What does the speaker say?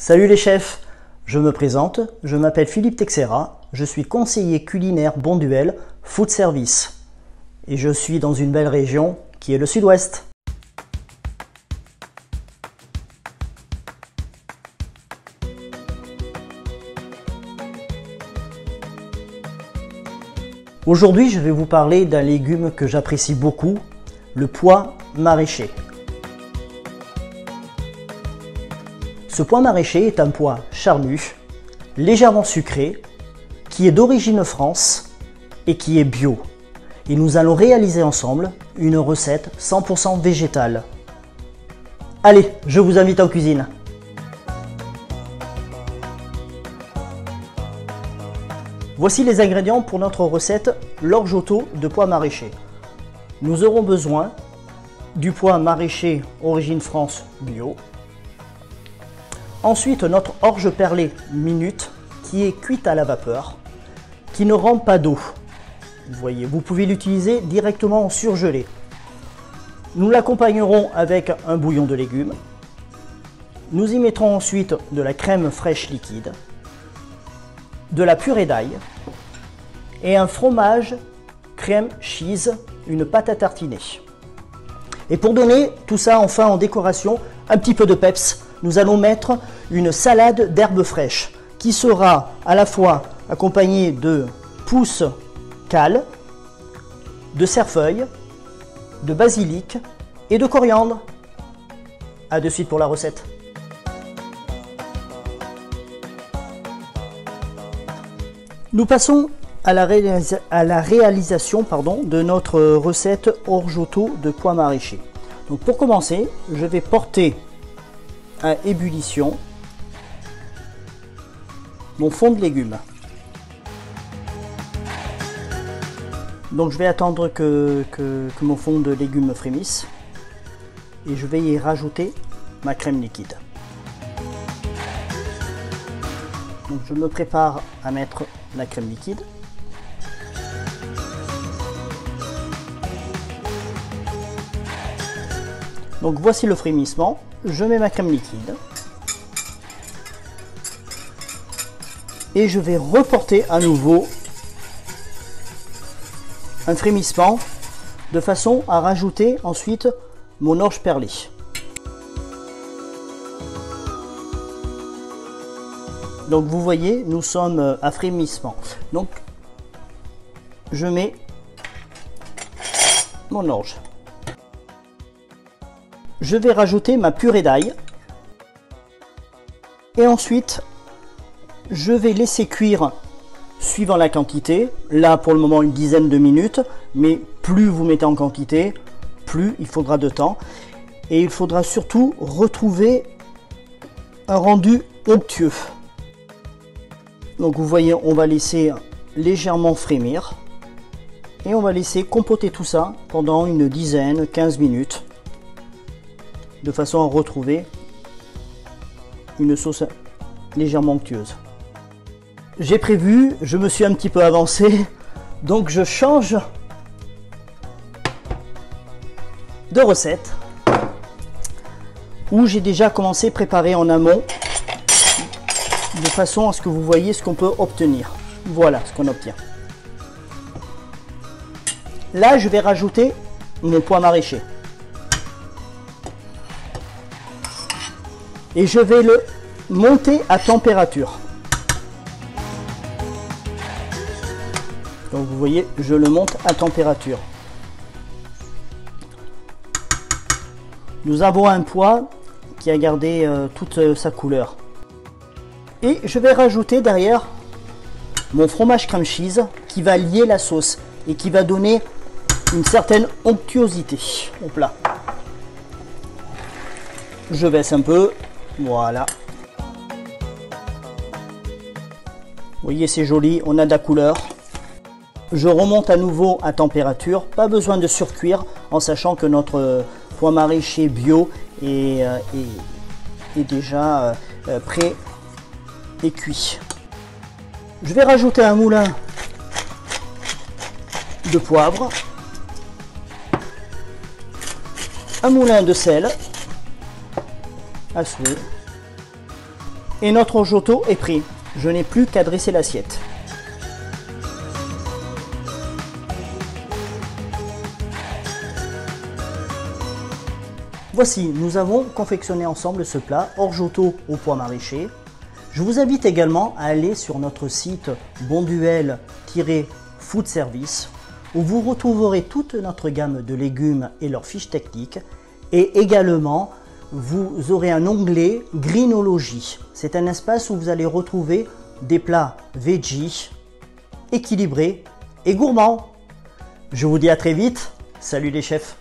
Salut les chefs, je me présente, je m'appelle Philippe Texera, je suis conseiller culinaire Bonduelle Food Service et je suis dans une belle région qui est le Sud-Ouest. Aujourd'hui, je vais vous parler d'un légume que j'apprécie beaucoup, le pois maraîcher. Ce pois maraîcher est un pois charnu, légèrement sucré, qui est d'origine France et qui est bio. Et nous allons réaliser ensemble une recette 100% végétale. Allez, je vous invite en cuisine. Voici les ingrédients pour notre recette l'orgeauto de pois maraîcher. Nous aurons besoin du pois maraîcher origine France bio. Ensuite, notre orge perlée minute qui est cuite à la vapeur, qui ne rend pas d'eau. Vous voyez, vous pouvez l'utiliser directement en surgelé. Nous l'accompagnerons avec un bouillon de légumes. Nous y mettrons ensuite de la crème fraîche liquide, de la purée d'ail et un fromage crème cheese, une pâte à tartiner. Et pour donner tout ça enfin en décoration, un petit peu de peps, nous allons mettre une salade d'herbes fraîches qui sera à la fois accompagnée de pousses cales, de cerfeuil, de basilic et de coriandre. A de suite pour la recette. Nous passons à la réalisation de notre recette orgeauto de pois maraîcher. Donc pour commencer, je vais porter à ébullition mon fond de légumes. Donc je vais attendre que mon fond de légumes frémisse et je vais y rajouter ma crème liquide. Donc je me prépare à mettre la crème liquide. Donc voici le frémissement. Je mets ma crème liquide et je vais reporter à nouveau un frémissement de façon à rajouter ensuite mon orge perlée. Donc vous voyez, nous sommes à frémissement. Donc je mets mon orge. Je vais rajouter ma purée d'ail et ensuite je vais laisser cuire suivant la quantité. Là pour le moment une dizaine de minutes, mais plus vous mettez en quantité, plus il faudra de temps. Et il faudra surtout retrouver un rendu onctueux. Donc vous voyez, on va laisser légèrement frémir et on va laisser compoter tout ça pendant une dizaine, 15 minutes. De façon à retrouver une sauce légèrement onctueuse. J'ai prévu, je me suis un petit peu avancé, donc je change de recette où j'ai déjà commencé à préparer en amont de façon à ce que vous voyez ce qu'on peut obtenir. Voilà ce qu'on obtient. Là, je vais rajouter mon pois maraîcher. Et je vais le monter à température. Donc vous voyez, je le monte à température. Nous avons un pois qui a gardé toute sa couleur. Et je vais rajouter derrière mon fromage crème cheese qui va lier la sauce et qui va donner une certaine onctuosité au plat. Je baisse un peu. Voilà. Vous voyez, c'est joli, on a de la couleur. Je remonte à nouveau à température, pas besoin de surcuire en sachant que notre pois maraîcher bio est déjà prêt et cuit. Je vais rajouter un moulin de poivre, un moulin de sel à souhait. Et notre orgeotto est prêt. Je n'ai plus qu'à dresser l'assiette. Voici, nous avons confectionné ensemble ce plat orgeotto aux pois maraîchers. Je vous invite également à aller sur notre site bonduel-food service où vous retrouverez toute notre gamme de légumes et leurs fiches techniques. Et également, vous aurez un onglet Greenology. C'est un espace où vous allez retrouver des plats veggie, équilibrés et gourmands. Je vous dis à très vite. Salut les chefs!